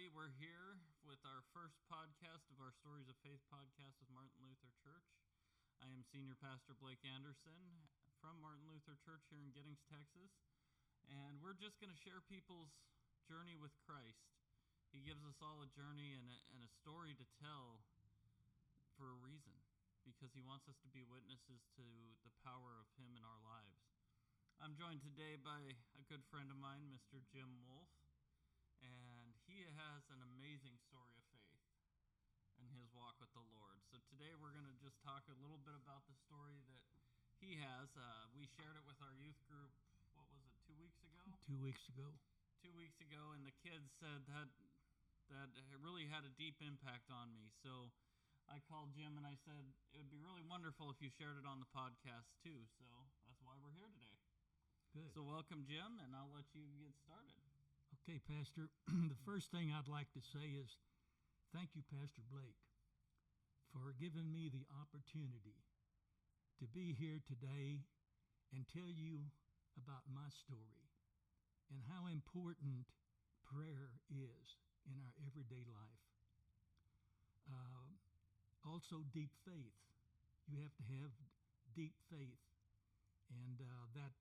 everybody. We're here with our first podcast of our Stories of Faith podcast with Martin Luther Church. I am Senior Pastor Blake Anderson from Martin Luther Church here in Giddings, Texas. And we're just going to share people's journey with Christ. He gives us all a journey and a story to tell for a reason, because he wants us to be witnesses to the power of him in our lives. I'm joined today by a good friend of mine, Mr. Jim Wolf. And he has an amazing story of faith in his walk with the Lord. So today we're going to just talk a little bit about the story that he has. We shared it with our youth group, what was it, 2 weeks ago? 2 weeks ago. 2 weeks ago, and the kids said that it really had a deep impact on me. So I called Jim and I said, it would be really wonderful if you shared it on the podcast too. So that's why we're here today. Good. So welcome, Jim, and I'll let you get started. Okay, Pastor, the first thing I'd like to say is thank you, Pastor Blake, for giving me the opportunity to be here today and tell you about my story and how important prayer is in our everyday life. Also, deep faith. You have to have deep faith, and that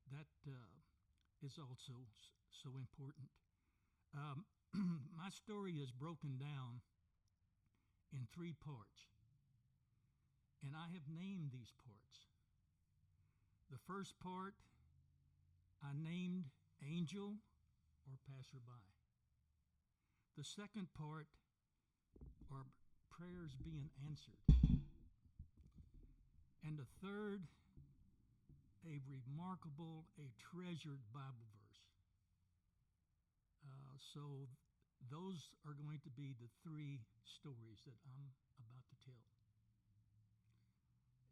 is also so important. My story is broken down in 3 parts, and I have named these parts. The first part I named Angel or Passerby. The second part are prayers being answered. And the third, a remarkable, a treasured Bible verse. So those are going to be the 3 stories that I'm about to tell.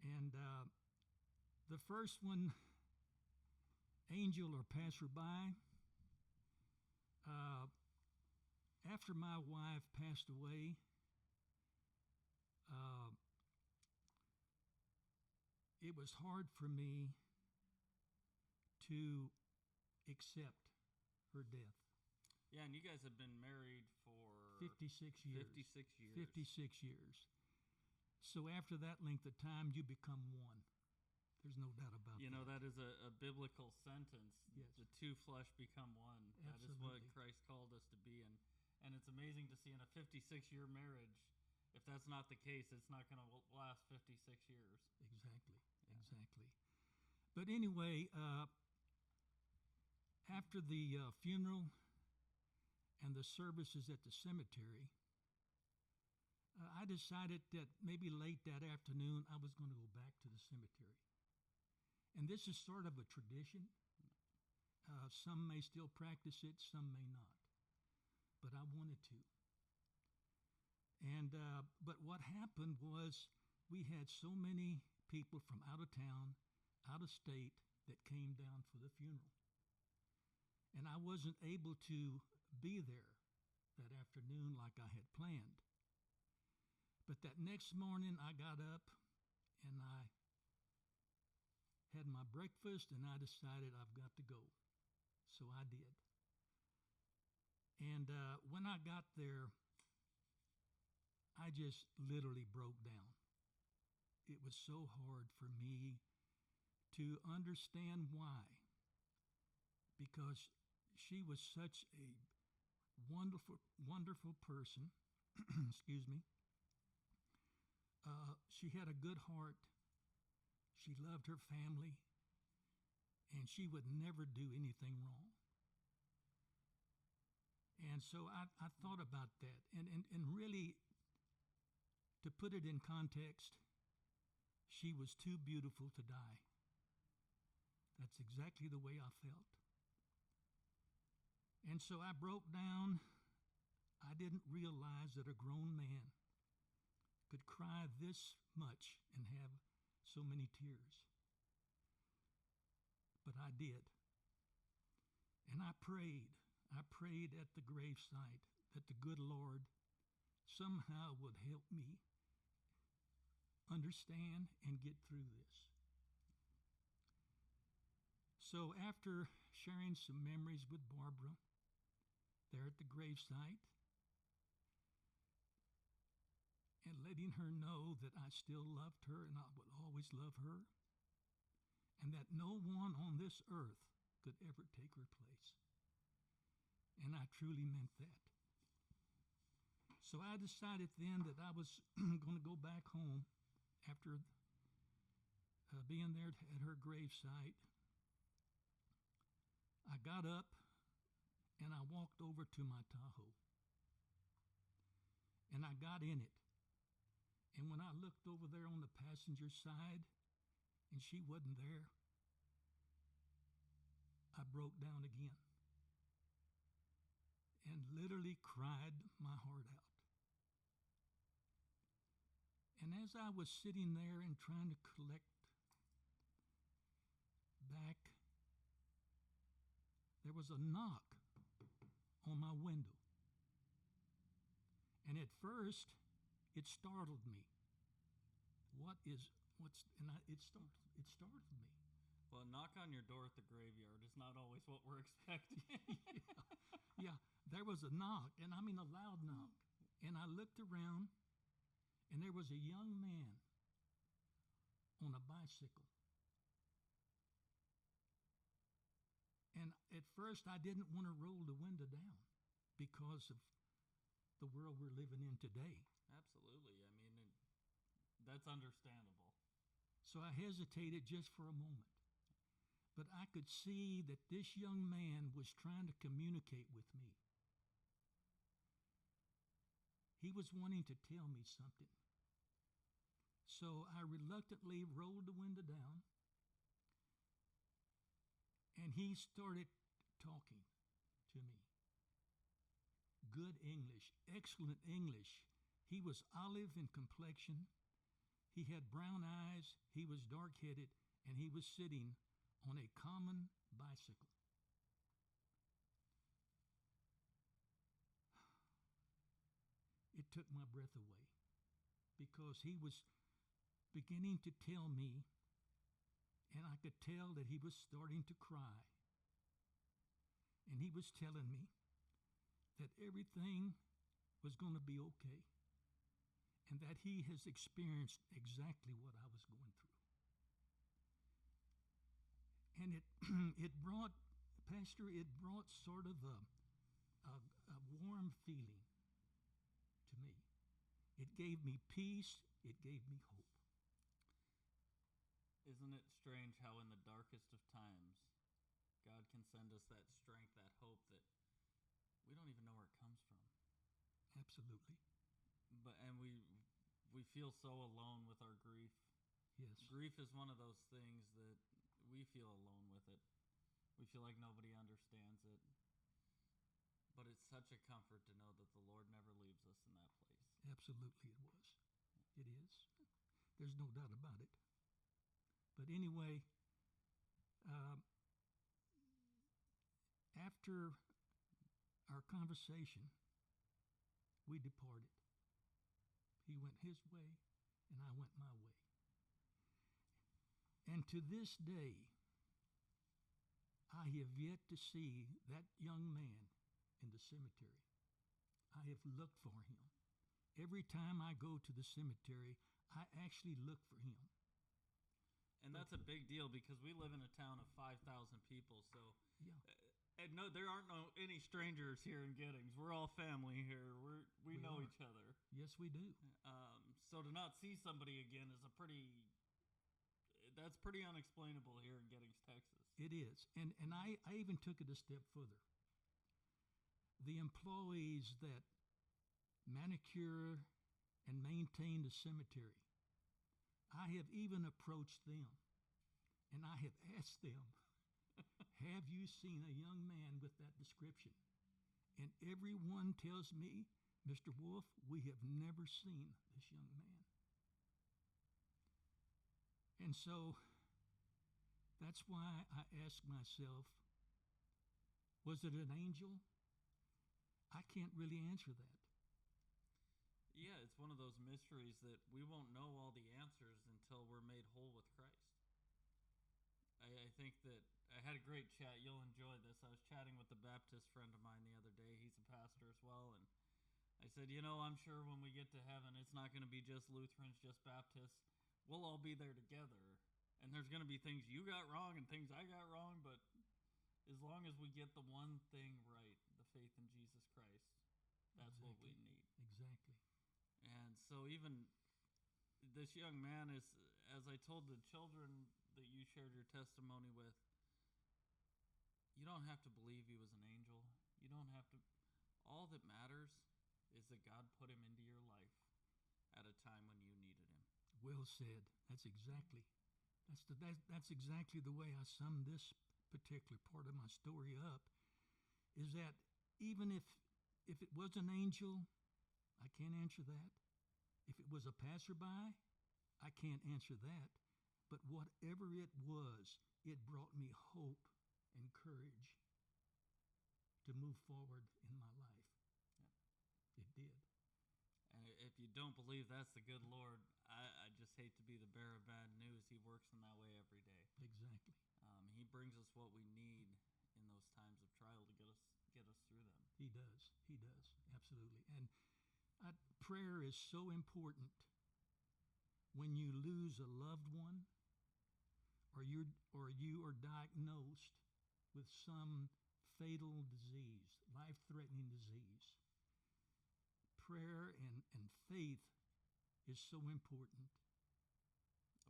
And the first one, Angel or Passerby. After my wife passed away, it was hard for me to accept her death. Yeah, and you guys have been married for 56 years. 56 years. 56 years. So after that length of time, you become one. There's no doubt about that. You know, that is a biblical sentence. Yes. The 2 flesh become one. Absolutely. That is what Christ called us to be. And it's amazing to see in a 56-year marriage, if that's not the case, it's not going to last 56 years. Exactly. Yeah. Exactly. But anyway, after the funeral and the services at the cemetery, I decided that maybe late that afternoon I was going to go back to the cemetery. And this is sort of a tradition. Some may still practice it, some may not. But I wanted to. And but what happened was we had so many people from out of town, out of state, that came down for the funeral. And I wasn't able to be there that afternoon like I had planned. But that next morning I got up and I had my breakfast and I decided I've got to go. So I did. And when I got there, I just literally broke down. It was so hard for me to understand why. Because she was such a wonderful person. Excuse me. She had a good heart. She loved her family. And she would never do anything wrong. And so I thought about that. And really, to put it in context, she was too beautiful to die. That's exactly the way I felt. And so I broke down. I didn't realize that a grown man could cry this much and have so many tears. But I did. And I prayed. I prayed at the gravesite that the good Lord somehow would help me understand and get through this. So after sharing some memories with Barbara there at the gravesite, and letting her know that I still loved her and I would always love her, and that no one on this earth could ever take her place. And I truly meant that. So I decided then that I was going to go back home after being there at her gravesite. I got up and I walked over to my Tahoe. And I got in it. And when I looked over there on the passenger side and she wasn't there, I broke down again and literally cried my heart out. And as I was sitting there and trying to collect back, there was a knock on my window. And at first, it startled me. It startled me. Well, a knock on your door at the graveyard is not always what we're expecting. Yeah, there was a knock, and I mean a loud knock. And I looked around, and there was a young man on a bicycle. And at first, I didn't want to roll the window down because of the world we're living in today. Absolutely. I mean, that's understandable. So I hesitated just for a moment. But I could see that this young man was trying to communicate with me. He was wanting to tell me something. So I reluctantly rolled the window down, and he started talking to me. Good English, excellent English. He was olive in complexion. He had brown eyes. He was dark-headed, and he was sitting on a common bicycle. It took my breath away because he was beginning to tell me, and I could tell that he was starting to cry. And he was telling me that everything was going to be okay and that he has experienced exactly what I was going through. And it brought, Pastor, it brought sort of a warm feeling to me. It gave me peace. It gave me hope. Isn't it strange how in the darkest of times, God can send us that strength, that hope that we don't even know where it comes from. Absolutely. And we feel so alone with our grief. Yes. Grief is one of those things that we feel alone with it. We feel like nobody understands it. But it's such a comfort to know that the Lord never leaves us in that place. Absolutely it was. It is. There's no doubt about it. But anyway, after our conversation, we departed. He went his way, and I went my way. And to this day, I have yet to see that young man in the cemetery. I have looked for him. Every time I go to the cemetery, I actually look for him. And that's a big deal because we live in a town of 5,000 people. So, yeah. And no, there aren't any strangers here in Giddings. We're all family here. We know each other. Yes, we do. So to not see somebody again is that's pretty unexplainable here in Giddings, Texas. It is. And I even took it a step further. The employees that manicure and maintain the cemetery, I have even approached them, and I have asked them, have you seen a young man with that description? And everyone tells me, Mr. Wolf, we have never seen this young man. And so that's why I ask myself, was it an angel? I can't really answer that. Yeah, it's one of those mysteries that we won't know all the answers until we're made whole with Christ. I think that I had a great chat. You'll enjoy this. I was chatting with a Baptist friend of mine the other day. He's a pastor as well. And I said, I'm sure when we get to heaven, it's not going to be just Lutherans, just Baptists. We'll all be there together. And there's going to be things you got wrong and things I got wrong, but as long as we get the one thing right, the faith in Jesus Christ, that's what we need. Exactly. And so even this young man is, as I told the children that you shared your testimony with, you don't have to believe he was an angel. You don't have to. All that matters is that God put him into your life at a time when you needed him. Well said. That's exactly the way I sum this particular part of my story up. Is that even if it was an angel, I can't answer that. If it was a passerby, I can't answer that. But whatever it was, it brought me hope and courage to move forward in my life. Yeah. It did. And if you don't believe that's the good Lord, I just hate to be the bearer of bad news. He works in that way every day. Exactly. He brings us what we need in those times of trial to get us through them. He does. He does. Absolutely. And prayer is so important when you lose a loved one, or you are diagnosed with some fatal disease, life-threatening disease. Prayer and faith is so important.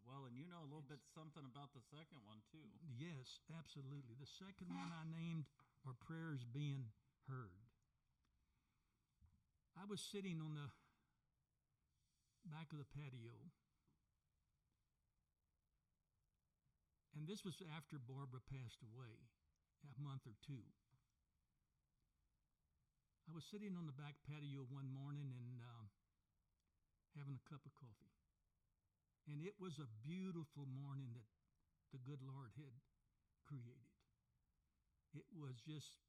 Well, and you know a little bit something about the second one, too. Yes, absolutely. The second one I named are prayers being heard. I was sitting on the back of the patio, and this was after Barbara passed away, a month or two. I was sitting on the back patio one morning and having a cup of coffee. And it was a beautiful morning that the good Lord had created. It was just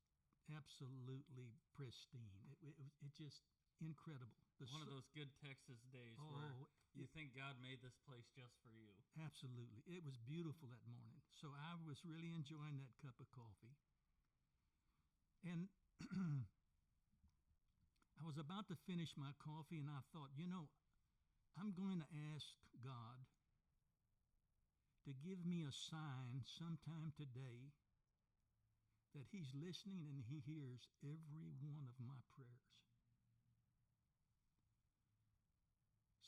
absolutely pristine. It just incredible. One of those good Texas days where you think God made this place just for you. Absolutely. It was beautiful that morning. So I was really enjoying that cup of coffee. And I was about to finish my coffee, and I thought, I'm going to ask God to give me a sign sometime today that he's listening and he hears every one of my prayers.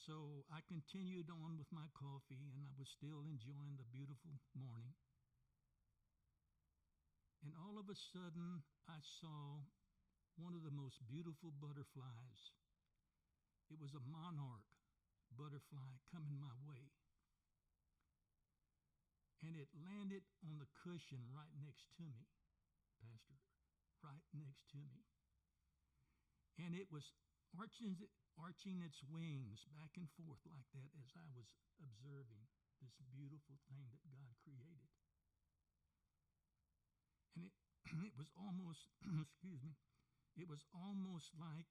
So I continued on with my coffee, and I was still enjoying the beautiful morning. And all of a sudden, I saw one of the most beautiful butterflies. It was a monarch butterfly coming my way. And it landed on the cushion right next to me, Pastor, right next to me. And it was arching its wings back and forth like that as I was observing this beautiful thing that God created. And it was almost, excuse me, it was almost like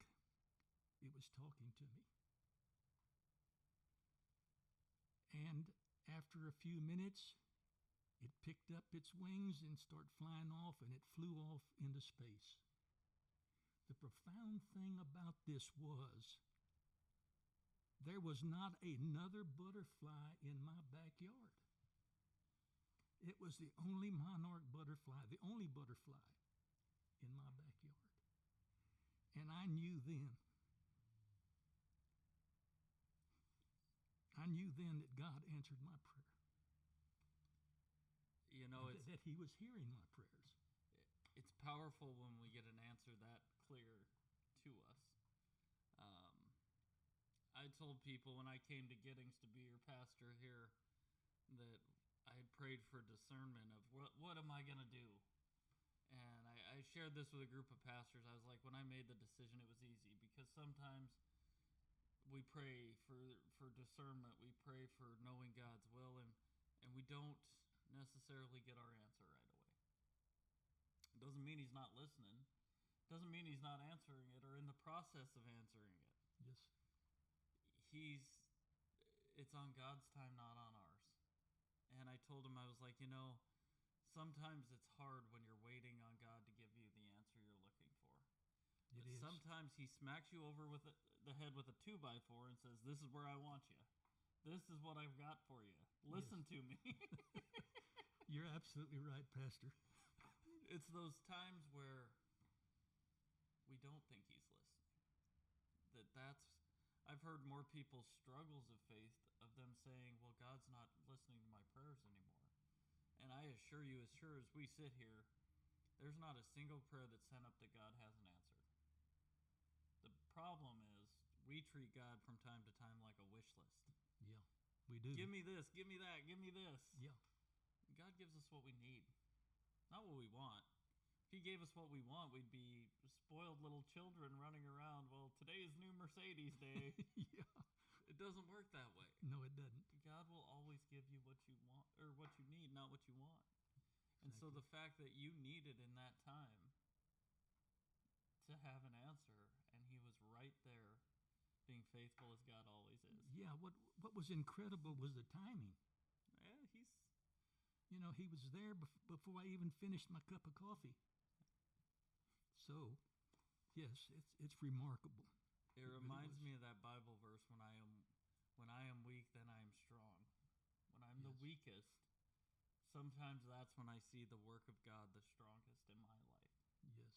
it was talking to me. And after a few minutes, it picked up its wings and started flying off, and it flew off into space. The profound thing about this was there was not another butterfly in my backyard. It was the only monarch butterfly, the only butterfly in my backyard. And I knew then that God answered my prayer. That he was hearing my prayers. It's powerful when we get an answer that clear to us. I told people when I came to Giddings to be your pastor here that I had prayed for discernment of what am I going to do? And I shared this with a group of pastors. I was like, when I made the decision, it was easy because sometimes we pray for discernment. We pray for knowing God's will, and we don't necessarily get our answer right away. It doesn't mean he's not listening. It doesn't mean he's not answering it or in the process of answering it. Yes. It's on God's time, not on ours. And I told him, I was like, sometimes it's hard when you're waiting on God to give you the answer you're looking for. But Yes. sometimes he smacks you over with the head with a 2x4 and says, "This is where I want you. This is what I've got for you. Listen to me." You're absolutely right, Pastor. It's those times where we don't think he's listening. I've heard more people's struggles of faith of them saying, "Well, God's not listening to my prayers anymore." And I assure you, as sure as we sit here, there's not a single prayer that's sent up that God hasn't answered. The problem is we treat God from time to time like a wish list. Yeah, we do. Give me this, give me that, give me this. Yeah. God gives us what we need, not what we want. If he gave us what we want, we'd be spoiled little children running around. Well, today is new Mercedes day. Yeah. It doesn't work that way. No, it doesn't. God will always give you what you want or what you need, not what you want. And so Exactly. the fact that you needed in that time to have an answer, and he was right there, being faithful as God always is. Yeah, what was incredible was the timing. Yeah, He was there before I even finished my cup of coffee. So, yes, it's remarkable. it really reminds was. me of that Bible verse, when I am weak, then I am strong. When I'm the Yes. weakest, sometimes that's when I see the work of God the strongest in my life. Yes.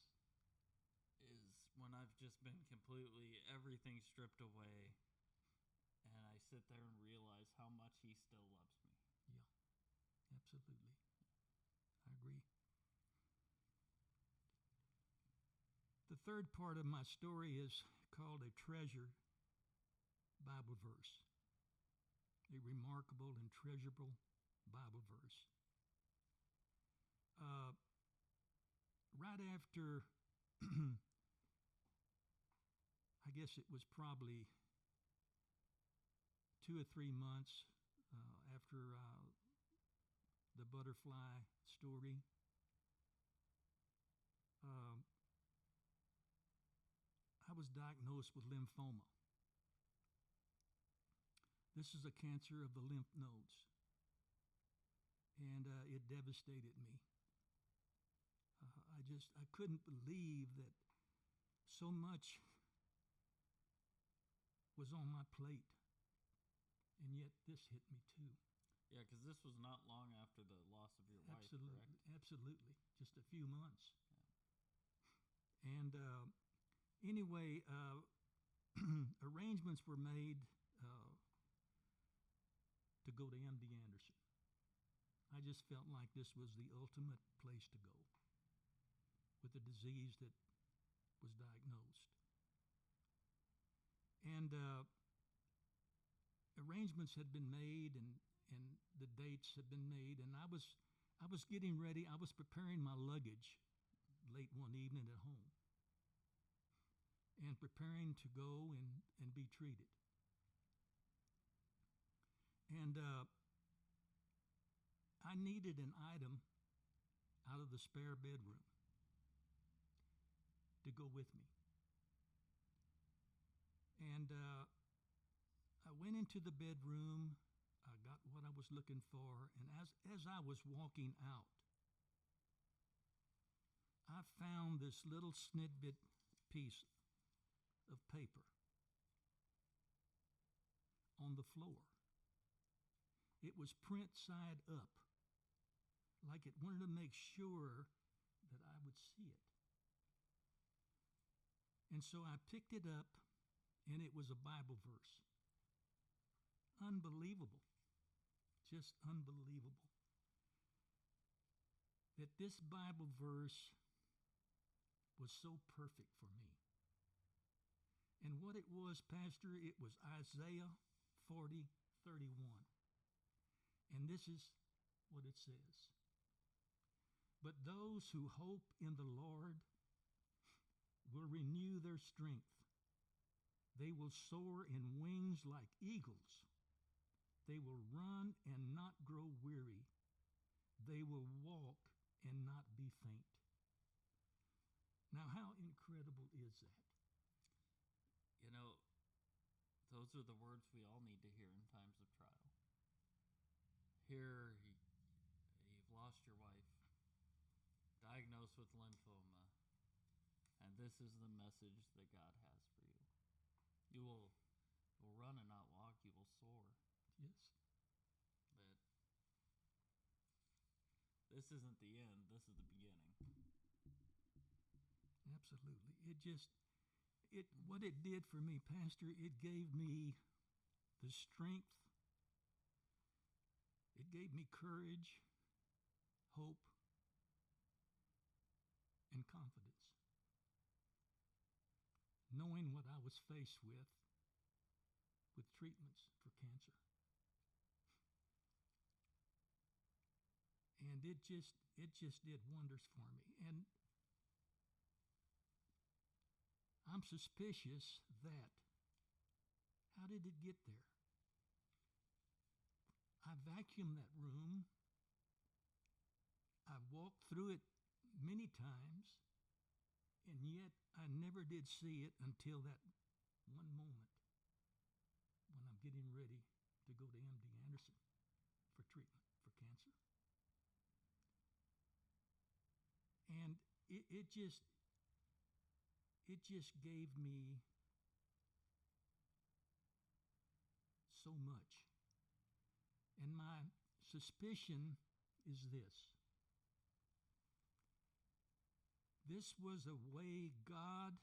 Is when I've just been completely everything stripped away, and I sit there and realize how much he still loves me. Yeah. Absolutely. I agree. The third part of my story is called a treasure Bible verse. A remarkable and treasurable Bible verse. Right after, I guess it was probably 2 or 3 months after the butterfly story, I was diagnosed with lymphoma. This is a cancer of the lymph nodes, and it devastated me. I couldn't believe that so much was on my plate, and yet this hit me too. Yeah, because this was not long after the loss of your wife, Absolutely, correct? absolutely, just a few months. And anyway, arrangements were made to go to MD Anderson. I just felt like this was the ultimate place to go with the disease that was diagnosed. And arrangements had been made, and the dates had been made, and I was getting ready. I was preparing my luggage late one evening at home and preparing to go and be treated. And I needed an item out of the spare bedroom to go with me. And I went into the bedroom. I got what I was looking for. And as I was walking out, I found this little snidbit piece of paper on the floor. It was print side up, like it wanted to make sure that I would see it. And so I picked it up, and it was a Bible verse. Unbelievable. Just unbelievable. That this Bible verse was so perfect for me. And what it was, Pastor, it was Isaiah 40:31. And this is what it says. But those who hope in the Lord will renew their strength. They will soar in wings like eagles. They will run and not grow weary. They will walk and not be faint. Now, how incredible is that? You know, those are the words we all need to hear in times of trial. Here, you've lost your wife, diagnosed with lymphoma, and this is the message that God has for you. You will run and not walk. You will soar. Yes. That this isn't the end. This is the beginning. Absolutely. What it did for me, Pastor, it gave me the strength. It gave me courage, hope, and confidence. Knowing what I was faced with treatments for cancer. And it just did wonders for me. And I'm suspicious that, how did it get there? I vacuumed that room. I walked through it many times, and yet I never did see it until that one moment when I'm getting ready to go to MD Anderson for treatment for cancer. And it just gave me so much. And my suspicion is this. This was a way God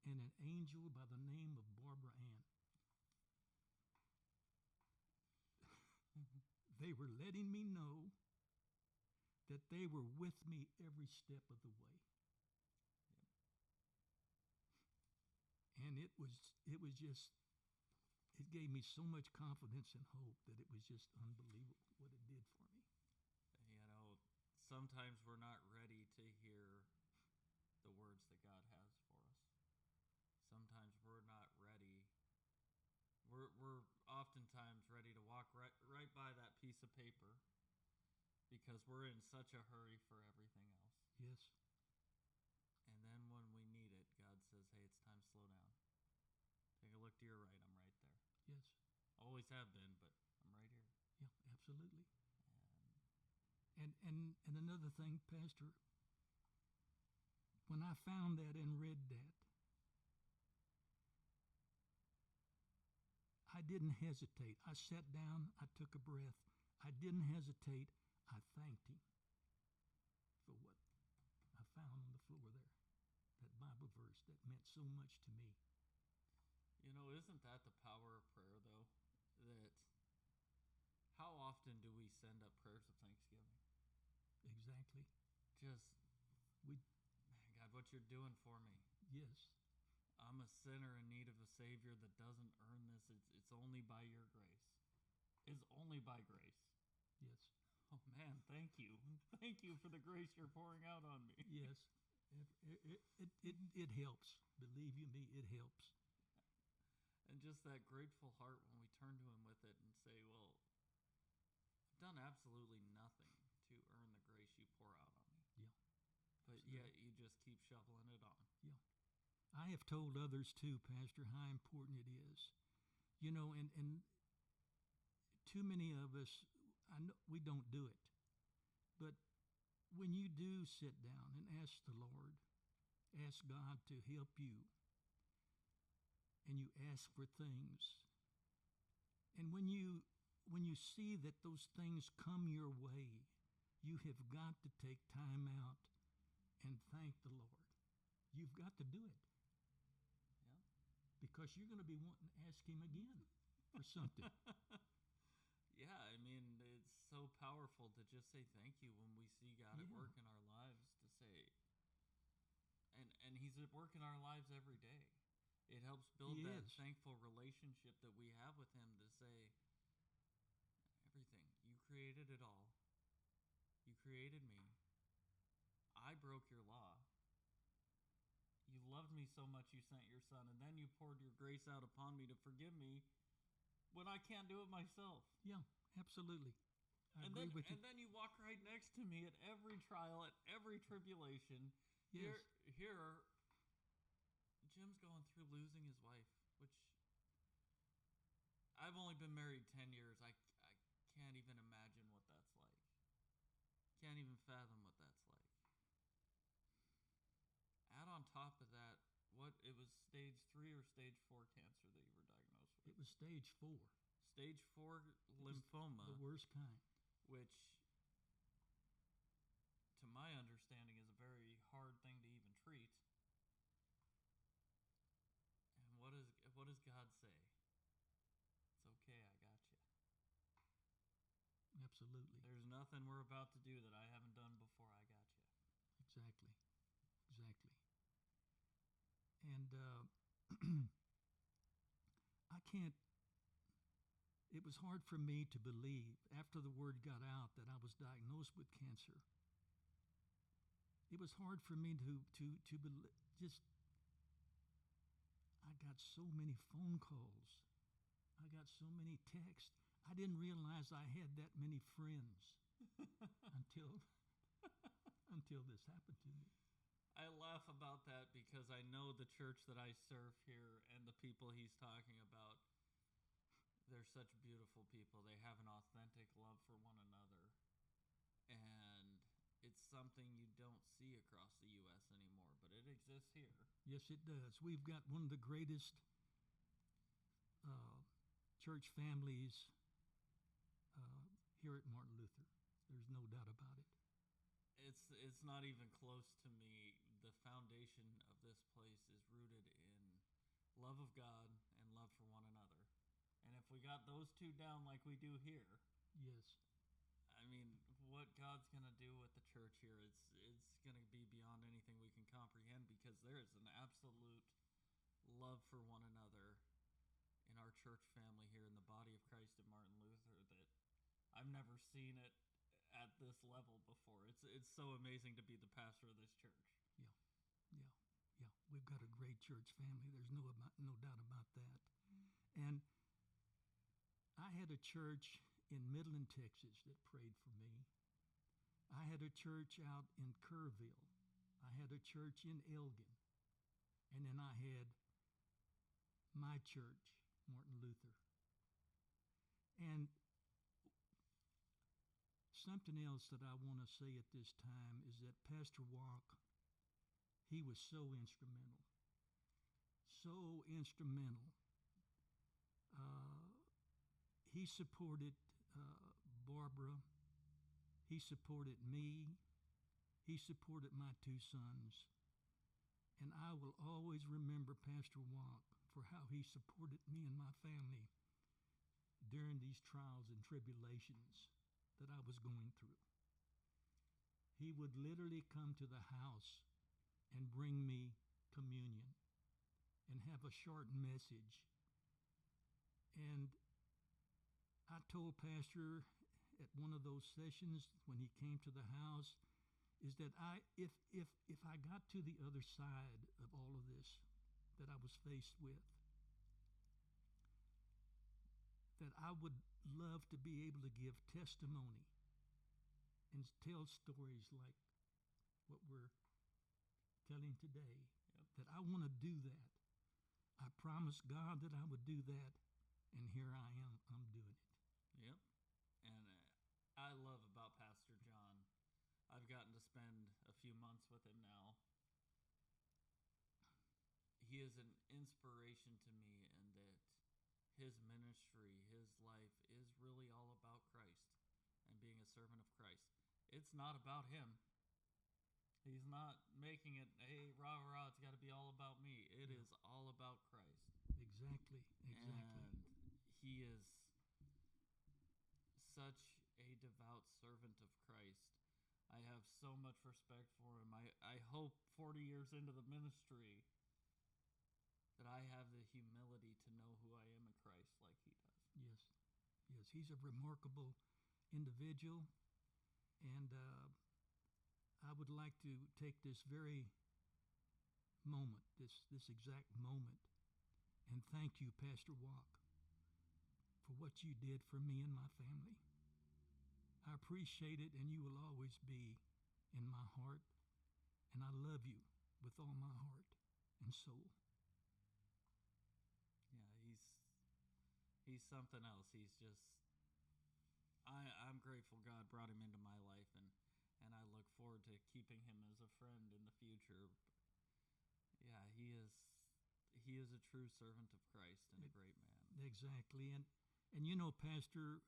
and an angel by the name of Barbara Ann. They were letting me know that they were with me every step of the way. And it gave me so much confidence and hope that it was just unbelievable what it did for me. Sometimes we're not ready to hear the words that God has for us. Sometimes we're not ready. We're oftentimes ready to walk right by that piece of paper because we're in such a hurry for everything else. Yes. And then when we need it, God says, hey, it's time to slow down. Take a look to your right. I'm right there. Yes. Always have been, but I'm right here. Yeah, absolutely. And another thing, Pastor, when I found that and read that, I didn't hesitate. I sat down, I took a breath. I didn't hesitate. I thanked him for what I found on the floor there. That Bible verse that meant so much to me. Isn't that the power of prayer, though? That how often do we send up prayers of thanksgiving? Exactly. Just, God, what you're doing for me. Yes. I'm a sinner in need of a Savior that doesn't earn this. It's only by your grace. It's only by grace. Yes. Oh, man, thank you. Thank you for the grace you're pouring out on me. Yes. It helps. Believe you me, it helps. And just that grateful heart when we turn to him with it and say, well, I've done absolutely nothing to earn the grace you pour out on me. Yeah. But yet you just keep shoveling it on. Yeah. I have told others too, Pastor, how important it is. And too many of us, I know we don't do it. But when you do sit down and ask the Lord, ask God to help you, and you ask for things, and when you see that those things come your way, you have got to take time out and thank the Lord. You've got to do it. Yeah. Because you're going to be wanting to ask him again for something. Yeah, it's so powerful to just say thank you when we see God at work in our lives, to say, and he's at work in our lives every day. It helps build that thankful relationship that we have with him, to say, everything, you created it all. You created me. I broke your law. You loved me so much you sent your son, and then you poured your grace out upon me to forgive me when I can't do it myself. Yeah, absolutely. I agree with you. And then you walk right next to me at every trial, at every tribulation. Yes. Here, Jim's going through losing his wife, which I've only been married 10 years. I can't even imagine what that's like. Can't even fathom what that's like. Add on top of that what, it was stage 3 or stage 4 cancer that you were diagnosed with? It was stage 4. Stage 4 lymphoma, The worst kind. which, to my understanding, is a very hard thing to even treat. And what does God say? It's okay, I got you. Absolutely. There's nothing we're about to do that I haven't done before. I got you. Exactly. And I can't. It was hard for me to believe after the word got out that I was diagnosed with cancer. It was hard for me to believe. Just, I got so many phone calls. I got so many texts. I didn't realize I had that many friends until this happened to me. I laugh about that because I know the church that I serve here and the people he's talking about. They're such beautiful people. They have an authentic love for one another. And it's something you don't see across the U.S. anymore, but it exists here. Yes, it does. We've got one of the greatest church families here at Martin Luther. There's no doubt about it. It's not even close to me. The foundation of this place is rooted in love of God and love for one another. And if we got those two down like we do here, yes, I mean, what God's going to do with the church here, it's going to be beyond anything we can comprehend, because there is an absolute love for one another in our church family here in the body of Christ at Martin Luther that I've never seen it at this level before. It's so amazing to be the pastor of this church. Yeah. We've got a great church family. There's no doubt about that. And I had a church in Midland, Texas that prayed for me. I had a church out in Kerrville. I had a church in Elgin. And then I had my church, Martin Luther. And something else that I want to say at this time is that Pastor Walk, he was so instrumental. So instrumental. He supported Barbara. He supported me. He supported my 2 sons. And I will always remember Pastor Walk for how he supported me and my family during these trials and tribulations that I was going through. He would literally come to the house and bring me communion and have a short message. And I told Pastor at one of those sessions when he came to the house is that if I got to the other side of all of this that I was faced with, that I would love to be able to give testimony and tell stories like what we're telling today. Yep. That I want to do that. I promised God that I would do that, and here I am. I'm doing it. Yep. And I love about Pastor John, I've gotten to spend a few months with him now. He is an inspiration to me in that his ministry, his life is really all about Christ and being a servant of Christ. It's not about him. He's not making it, hey, rah, rah, it's got to be all about me. It is all about Christ. Exactly. And he is such a devout servant of Christ. I have so much respect for him. I hope 40 years into the ministry that I have the humility to know who I am in Christ like he does. Yes, he's a remarkable individual, and I would like to take this very moment, this exact moment, and thank you, Pastor Walk, for what you did for me and my family. I appreciate it, and you will always be in my heart, and I love you with all my heart and soul. Yeah, he's something else. He's just, I'm grateful God brought him into my life, and I look forward to keeping him as a friend in the future. Yeah, he is he is a true servant of Christ and a great man. Exactly. And you know, Pastor,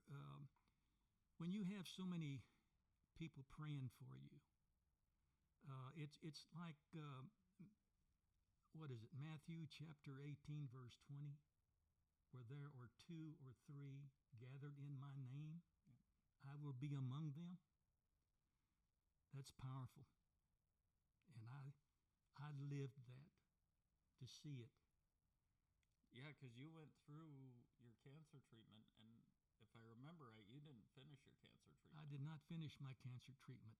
when you have so many people praying for you, it's like, what is it, Matthew chapter 18, verse 20, where there are 2 or 3 gathered in my name, I will be among them. That's powerful. And I lived that to see it. Yeah, because you went through your cancer treatment, and if I remember right, you didn't finish your cancer treatment. I did not finish my cancer treatment.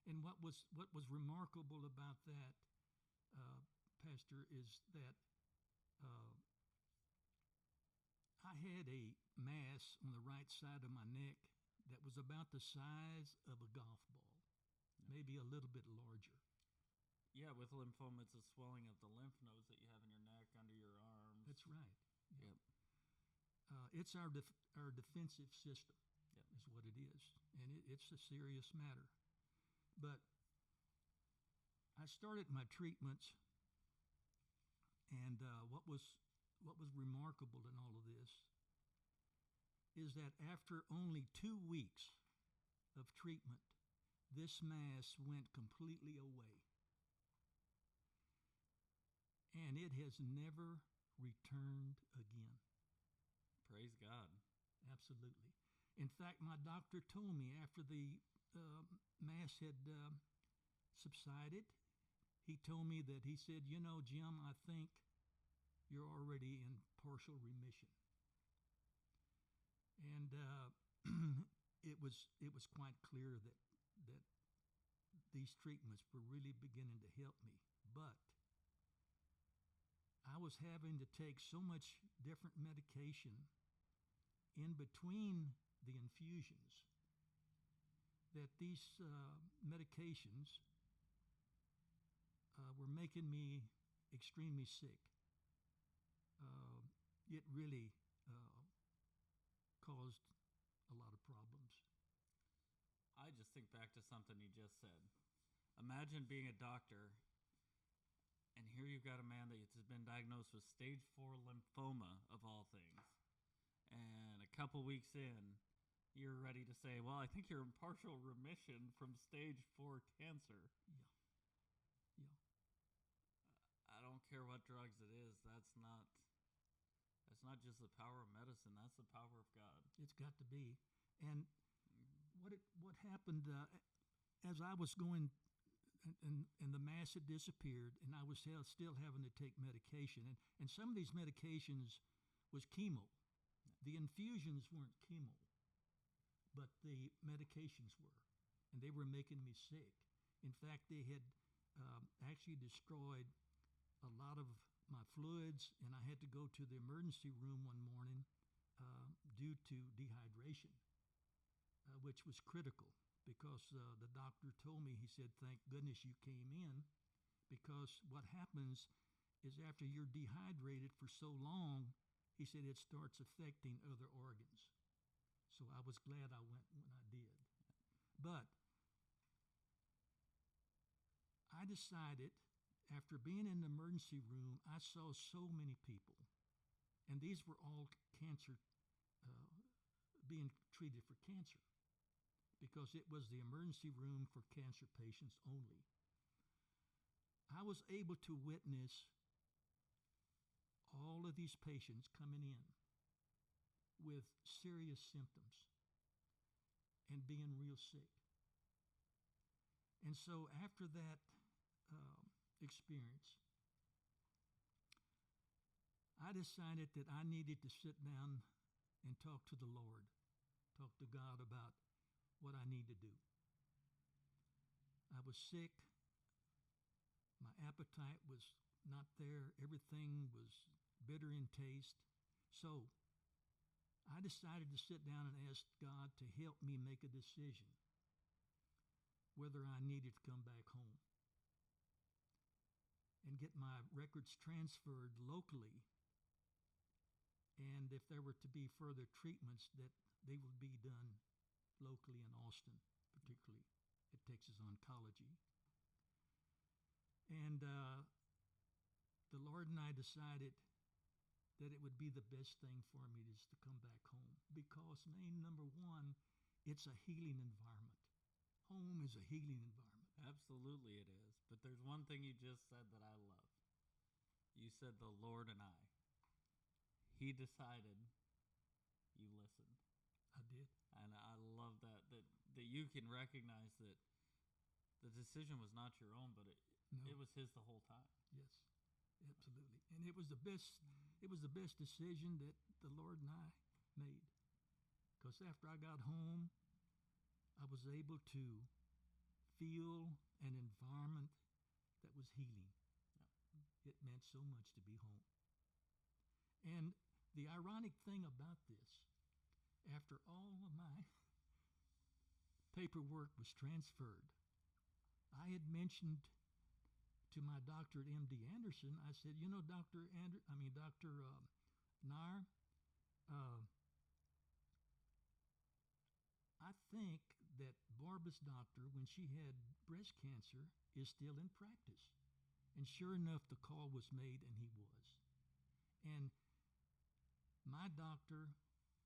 And what was remarkable about that, Pastor, is that I had a mass on the right side of my neck that was about the size of a golf ball, maybe a little bit larger. Yeah, with lymphoma, it's a swelling of the lymph nodes that you have in your neck, under your arms. That's right. Yep. It's our defensive system, Yep. is what it is, and it's a serious matter. But I started my treatments, and what was remarkable in all of this is that after only 2 weeks of treatment, this mass went completely away. And it has never returned again. Praise God. Absolutely. In fact, my doctor told me after the mass had subsided, he told me that he said, you know, Jim, I think you're already in partial remission. And it was quite clear that these treatments were really beginning to help me. But I was having to take so much different medication in between the infusions that these medications were making me extremely sick. It really caused a lot of problems. I just think back to something you just said. Imagine being a doctor, and here you've got a man that has been diagnosed with stage 4 lymphoma, of all things. And a couple weeks in, you're ready to say, well, I think you're in partial remission from stage 4 cancer. Yeah. I don't care what drugs it is. That's not just the power of medicine. That's the power of God. It's got to be. And what happened as I was going, and the mass had disappeared, and I was still having to take medication. And some of these medications was chemo. The infusions weren't chemo, but the medications were, and they were making me sick. In fact, they had actually destroyed a lot of my fluids, and I had to go to the emergency room one morning due to dehydration, which was critical because the doctor told me, he said, thank goodness you came in, because what happens is after you're dehydrated for so long, he said it starts affecting other organs. So I was glad I went when I did. But I decided, after being in the emergency room, I saw so many people, and these were all cancer, being treated for cancer, because it was the emergency room for cancer patients only. I was able to witness all of these patients coming in with serious symptoms and being real sick. And so after that experience, I decided that I needed to sit down and talk to the Lord, talk to God about what I need to do. I was sick. My appetite was not there. Everything was bitter in taste. So I decided to sit down and ask God to help me make a decision whether I needed to come back home and get my records transferred locally, and if there were to be further treatments, that they would be done locally in Austin, particularly at Texas Oncology. And the Lord and I decided that it would be the best thing for me is to come back home because, main number one, it's a healing environment. Home is a healing environment. Absolutely it is. But there's one thing you just said that I love. You said the Lord and I. He decided, you listened. I did. And I love that you can recognize that the decision was not your own, but No. it was his the whole time. Yes, absolutely. And it was the best decision that the Lord and I made. Because after I got home, I was able to feel an environment that was healing. Yeah. It meant so much to be home. And the ironic thing about this, after all of my paperwork was transferred, I had mentioned to my doctor at MD Anderson, I said, Dr. Nair, I think that Barbara's doctor, when she had breast cancer, is still in practice. And sure enough, the call was made, and he was. And my doctor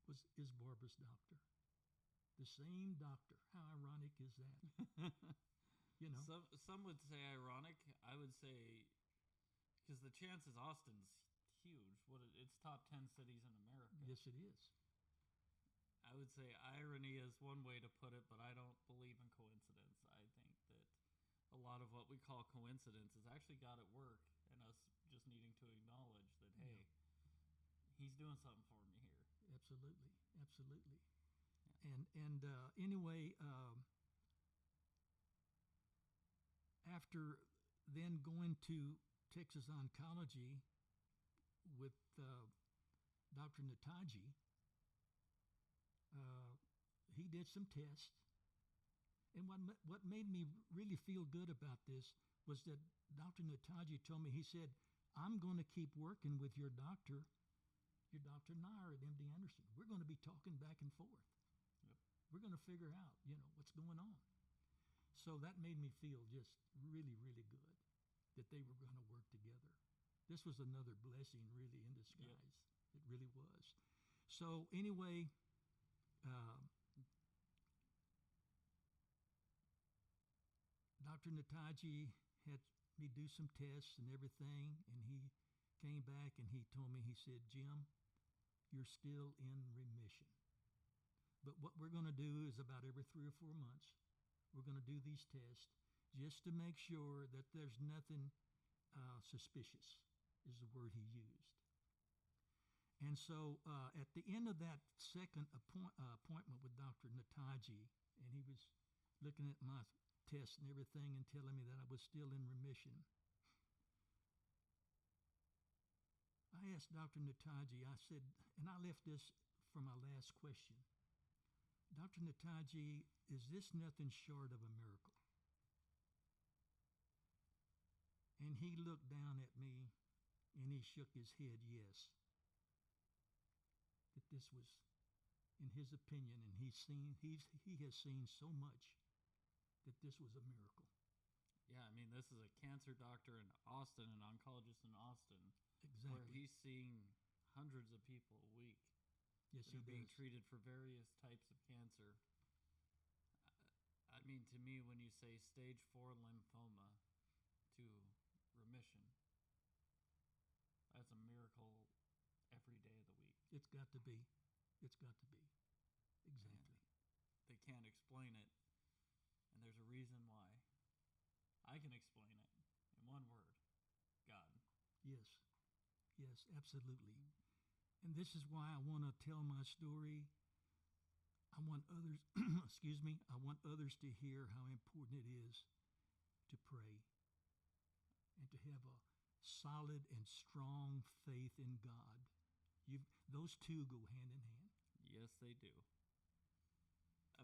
is Barbara's doctor. The same doctor. How ironic is that? Some would say ironic. I would say, because the chances Austin's huge. It's top 10 cities in America. Yes, it is. I would say irony is one way to put it, but I don't believe in coincidence. I think that a lot of what we call coincidence is actually God at work and us just needing to acknowledge that, hey, he's doing something for me here. Absolutely. Absolutely. Yeah. And anyway, after then going to Texas Oncology with Dr. Nataji, he did some tests. And what made me really feel good about this was that Dr. Nataji told me, he said, I'm going to keep working with your Dr. Nair at MD Anderson. We're going to be talking back and forth. Yep. We're going to figure out, what's going on. So that made me feel just really, really good that they were going to work together. This was another blessing really in disguise. Yep. It really was. So anyway, Dr. Nataji had me do some tests and everything, and he came back and he told me, he said, Jim, you're still in remission. But what we're going to do is about every 3 or 4 months, we're going to do these tests just to make sure that there's nothing suspicious, is the word he used. And so at the end of that second appointment with Dr. Nataji, and he was looking at my tests and everything and telling me that I was still in remission, I asked Dr. Nataji, I said, and I left this for my last question, Dr. Nataji, is this nothing short of a miracle? And he looked down at me and he shook his head, yes. That this was, in his opinion, and he has seen so much, that this was a miracle. Yeah, I mean, this is a cancer doctor in Austin, an oncologist in Austin, exactly, where he's seeing hundreds of people a week. Yes, that are being treated for various types of cancer. I mean, to me, when you say stage 4 lymphoma to remission, that's a miracle every day of the week. It's got to be. It's got to be. Exactly. And they can't explain it, and there's a reason why. I can explain it in one word: God. Yes. Yes, absolutely. And this is why I want to tell my story. I want others, I want others to hear how important it is to pray and to have a solid and strong faith in God. Those two go hand in hand. Yes, they do.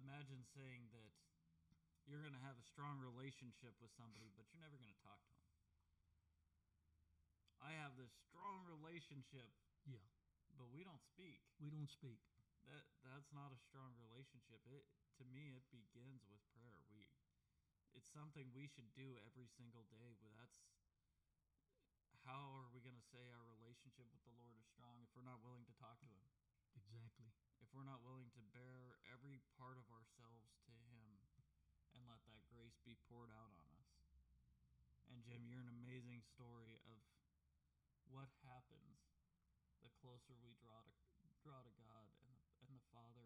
Imagine saying that you're going to have a strong relationship with somebody, but you're never going to talk to them. I have this strong relationship. Yeah. But we don't speak. We don't speak. That's not a strong relationship. To me, it begins with prayer. It's something we should do every single day. But that's how are we going to say our relationship with the Lord is strong if we're not willing to talk to Him? Exactly. If we're not willing to bear every part of ourselves to Him and let that grace be poured out on us. And Jim, you're an amazing story of what happens the closer we draw to God and the Father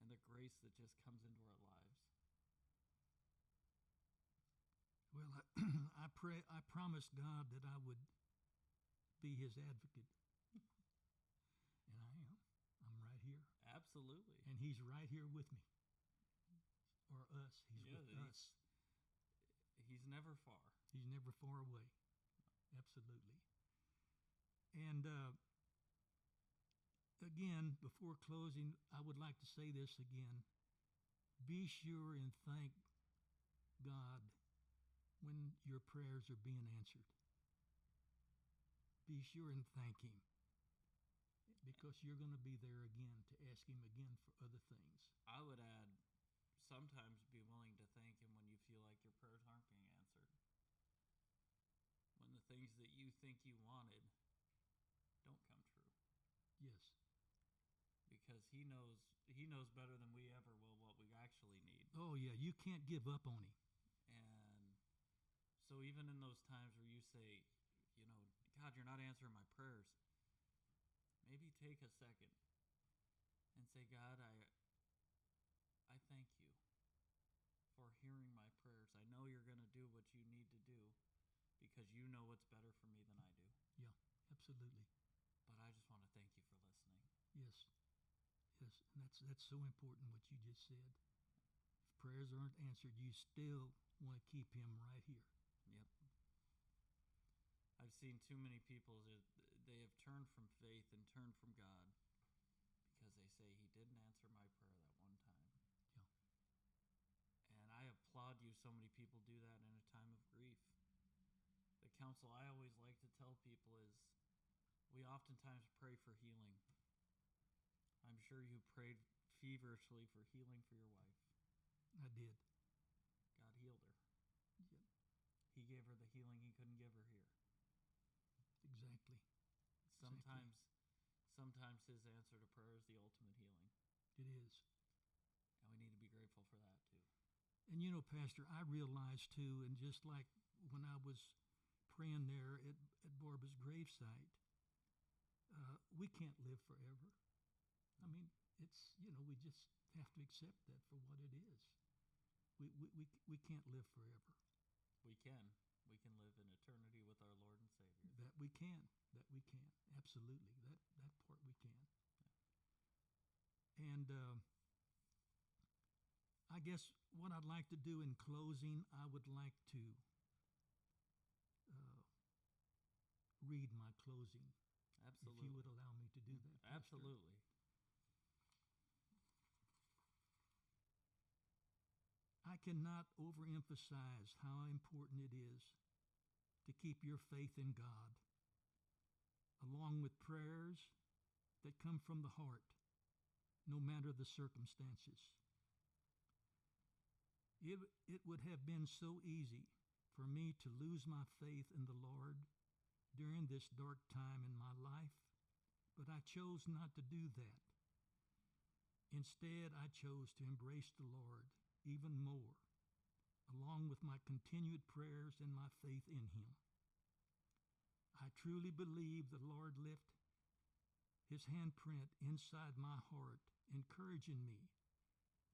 and the grace that just comes into our lives. Well, I promised God that I would be His advocate, and I am. I'm right here, Absolutely. and He's right here with me, or us. He's with us. He's never far. He's never far away. Absolutely. And again, before closing, I would like to say this again. Be sure and thank God when your prayers are being answered. Be sure and thank Him, because you're going to be there again to ask Him again for other things. I would add, sometimes be willing to thank Him when you feel like your prayers aren't being answered. When the things that you think you wanted don't come true. Yes. Because He knows better than we ever will what we actually need. Oh, yeah, you can't give up on Him. And so even in those times where you say, God, you're not answering my prayers, maybe take a second and say, God, I thank you for hearing my prayers. I know you're going to do what you need to do because you know what's better for me than I do. Yeah, absolutely. But I just want to thank you for listening. Yes. Yes, and that's so important what you just said. If prayers aren't answered, you still want to keep Him right here. Yep. I've seen too many people that they have turned from faith and turned from God because they say He didn't answer my prayer that one time. Yeah. And I applaud you. So many people do that in a time of grief. The counsel I always like to tell people is we oftentimes pray for healing. I'm sure you prayed feverishly for healing for your wife. I did. God healed her. Yep. He gave her the healing He couldn't give her here. Exactly. Sometimes His answer to prayer is the ultimate healing. It is. And we need to be grateful for that too. And Pastor, I realized too, and just like when I was praying there at Barbara's gravesite, we can't live forever. I mean, it's, we just have to accept that for what it is. We can't live forever. We can. We can live in eternity with our Lord and Savior. That we can. Absolutely. That part we can. Yeah. And I guess what I'd like to do in closing, I would like to read my closing. Absolutely. If you would allow me to do that, Pastor. Absolutely. I cannot overemphasize how important it is to keep your faith in God, along with prayers that come from the heart, no matter the circumstances. It would have been so easy for me to lose my faith in the Lord during this dark time in my life, but I chose not to do that. Instead, I chose to embrace the Lord even more, along with my continued prayers and my faith in Him. I truly believe the Lord left His handprint inside my heart, encouraging me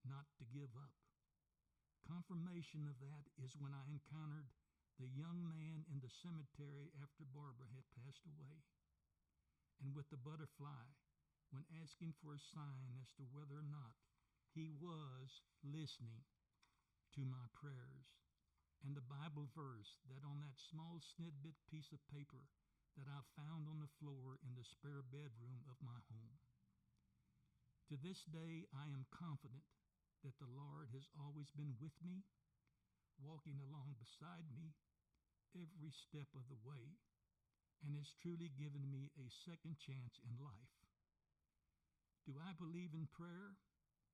not to give up. Confirmation of that is when I encountered the young man in the cemetery after Barbara had passed away, and with the butterfly when asking for a sign as to whether or not He was listening to my prayers, and the Bible verse that on that small snidbit piece of paper that I found on the floor in the spare bedroom of my home. To this day, I am confident that the Lord has always been with me, walking along beside me every step of the way, and has truly given me a second chance in life. Do I believe in prayer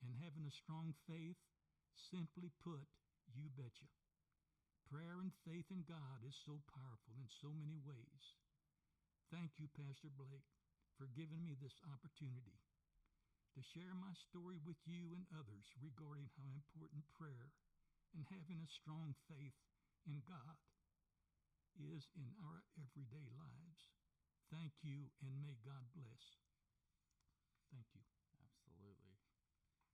and having a strong faith? Simply put, you betcha. Prayer and faith in God is so powerful in so many ways. Thank you, Pastor Blake, for giving me this opportunity to share my story with you and others regarding how important prayer and having a strong faith in God is in our everyday lives. Thank you, and may God bless. Thank you. Absolutely.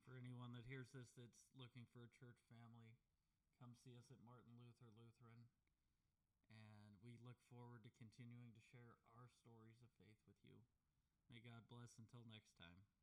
For anyone that hears this that's looking for a church family, come see us at Martin Luther Lutheran. And we look forward to continuing to share our stories of faith with you. May God bless until next time.